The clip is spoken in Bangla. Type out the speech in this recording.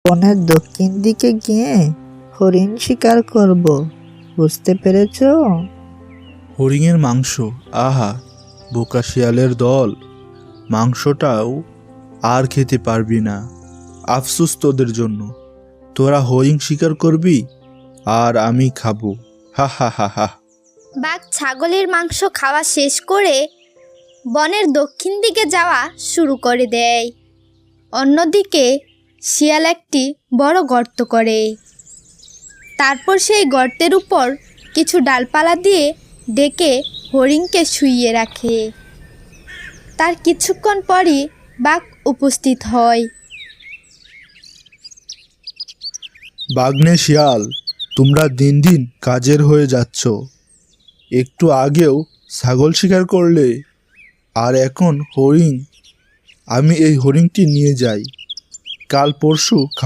বনের দক্ষিণ দিকে গিয়ে হরিণ শিকার করব, বুঝতে পেরেছো? হরিণের মাংস, আহা! বোকা শিয়ালের দল, মাংসটাও আর খেতে পারবি না। আফসোস তোদের জন্য। তোরা হরিণ শিকার করবি আর আমি খাবো। হা হা হা হা। বাঘ ছাগলের মাংস খাওয়া শেষ করে বনের দক্ষিণ দিকে যাওয়া শুরু করে দেয়। অন্যদিকে শিয়াল একটি বড় গর্ত করে। তারপর সেই গর্তের উপর কিছু ডালপালা দিয়ে ডেকে হরিণকে শুইয়ে রাখে। তার কিছুক্ষণ পরই বাঘ উপস্থিত হয়। বাঘনে শিয়াল, তোমরা দিন দিন কাজের হয়ে যাচ্ছ। একটু আগেও ছাগল শিকার করলে, আর এখন হরিণ। আমি এই হরিণটি নিয়ে যাই, কাল পরশু খাবো।